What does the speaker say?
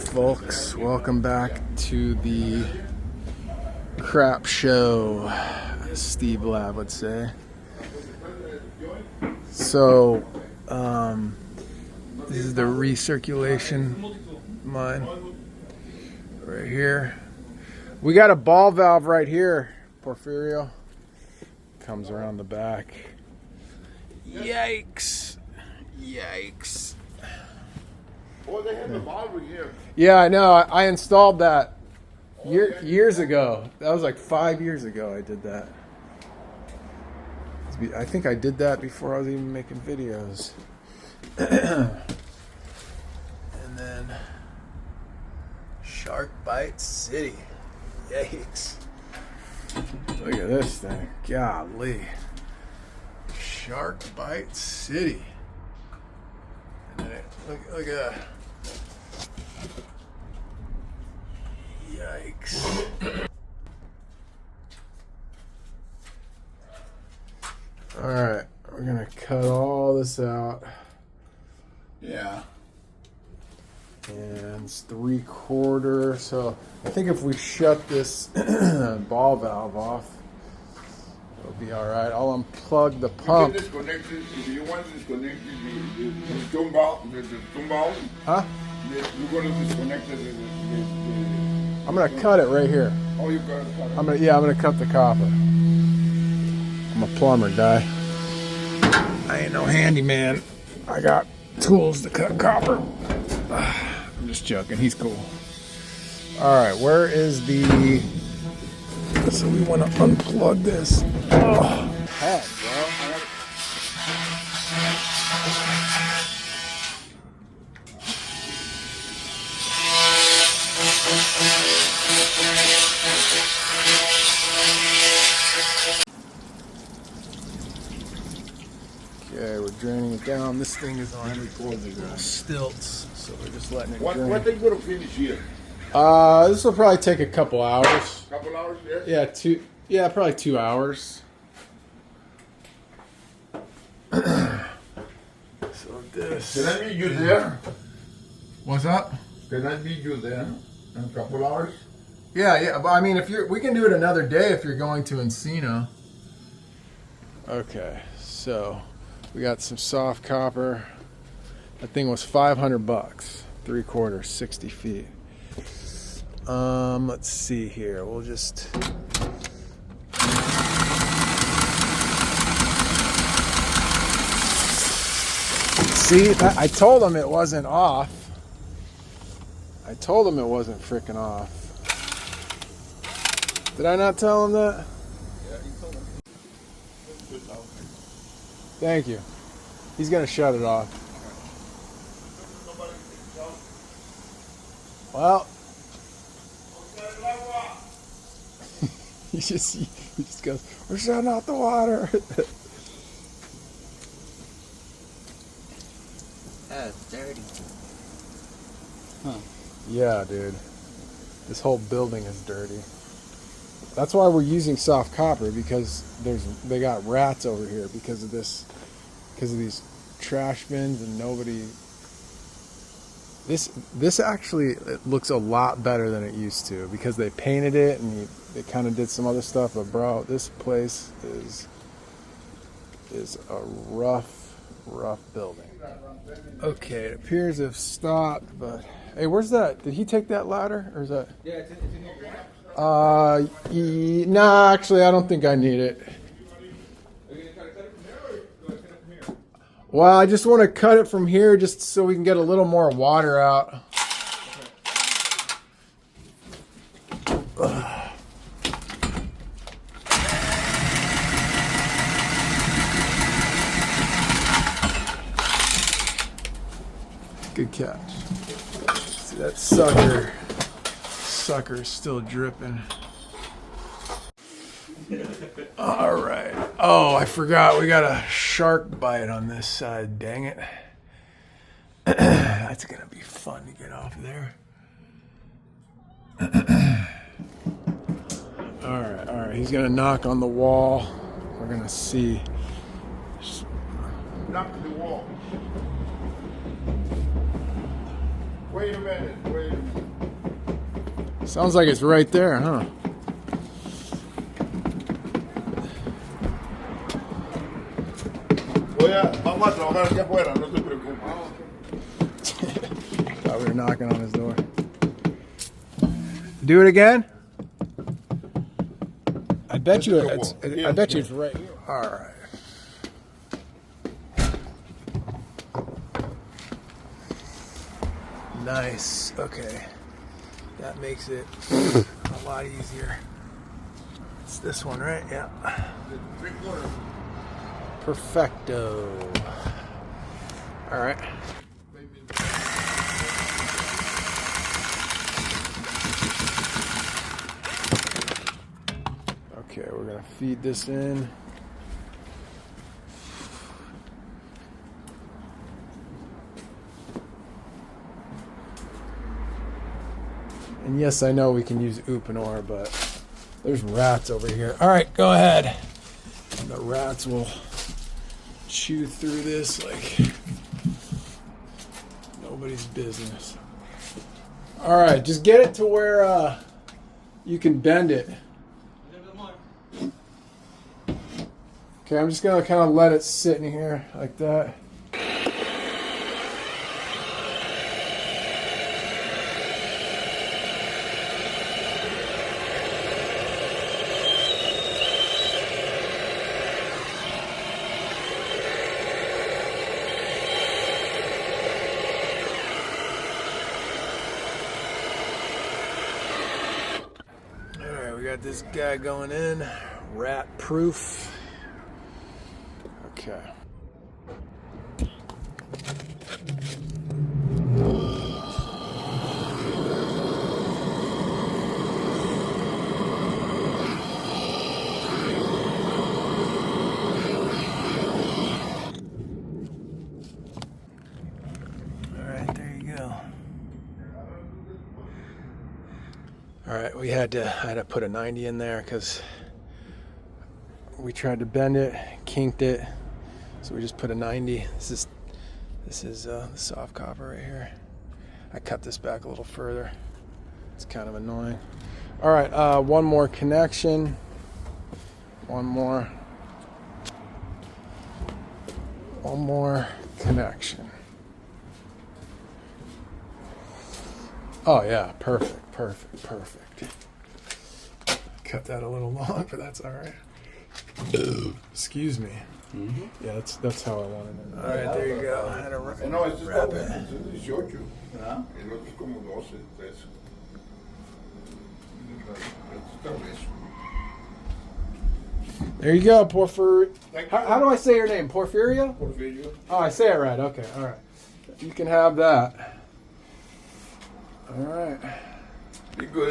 folks, welcome back to the crap show, as Steve Lab would say. So this is the recirculation line right here. We got a ball valve right here, Porfirio. Comes around the back. Yikes. Yikes. Oh, they have the valve here. Yeah, I know. I installed that years ago. That was like 5 years ago I did that. I think I did that before I was even making videos. And then Shark Bite City. Yikes. Look at this thing. Golly. Shark Bite City. And then look at that. Yikes. Alright, we're gonna cut all this out. Yeah. And it's 3/4, so I think if we shut this ball valve off, it'll be alright. I'll unplug the pump. You can disconnect it if you want to disconnect the stone valve, the stone valve. Huh? You're going to disconnect it. I'm gonna cut it right here. Oh, you got to cut it. I'm gonna cut the copper. I'm a plumber guy. I ain't no handyman. I got tools to cut copper. I'm just joking. He's cool. All right, where is the? So we want to unplug this. Oh, heck, bro. Okay, we're draining it down. This thing is on stilts, so we're just letting it drain. What they going to finish here? This will probably take a couple hours. Couple hours there? Yeah, probably 2 hours. So this. Can I meet you there? What's up? Can I meet you there in a couple hours? Yeah, but I mean, we can do it another day if you're going to Encino. Okay, so we got some soft copper. That thing was $500, 3/4, 60 feet. Let's see here. We'll just. See, I told him it wasn't off. I told him it wasn't freaking off. Did I not tell him that? Yeah, you told him. Thank you. He's gonna shut it off. Well, he just goes, we're shutting off the water. That's dirty. Huh. Yeah, dude. This whole building is dirty. That's why we're using soft copper, because they got rats over here because of these trash bins, and nobody. This actually, it looks a lot better than it used to because they painted it and they kind of did some other stuff. But bro, this place is a rough building. Okay, it appears to have stopped, but hey, where's that? Did he take that ladder, or is that? Yeah, it's in here. Nah, actually, I don't think I need it. Are you going to try to cut it from there, or do I cut it from here? Well, I just want to cut it from here just so we can get a little more water out. Good catch. See, that sucker is still dripping. All right. Oh, I forgot. We got a shark bite on this side. Dang it. That's going to be fun to get off there. All right. He's going to knock on the wall. We're going to see. Knock the wall. Wait a minute. Sounds like it's right there, huh? Vamos a trabajar aquí afuera, no te preocupes. Thought we were knocking on his door. Do it again? I bet you it's right here. All right. Nice. Okay. That makes it a lot easier. It's this one, right? Yeah. Perfecto. All right. Okay, we're gonna feed this in. And yes, I know we can use Uponor, but there's rats over here. All right, go ahead. And the rats will chew through this like nobody's business. All right, just get it to where you can bend it. Okay, I'm just gonna kind of let it sit in here like that. Alright, we got this guy going in, rat proof. Okay. Alright, there you go. Alright, I had to put a 90 in there because we tried to bend it, kinked it. So we just put a 90. This is the soft copper right here. I cut this back a little further. It's kind of annoying. All right, one more connection. One more connection. Oh yeah, perfect. Cut that a little long, but that's all right. Excuse me. Mm-hmm. Yeah, that's how I wanted it. All right, there you go. I had to No, este wrap está it. bueno, este es 18. El otro es como 12, 13. Este está grueso. There you go, Porphyria. Thank you. How do I say your name? Porphyria? Porfirio. Oh, I say it right. Okay, all right. You can have that. All right. Be good.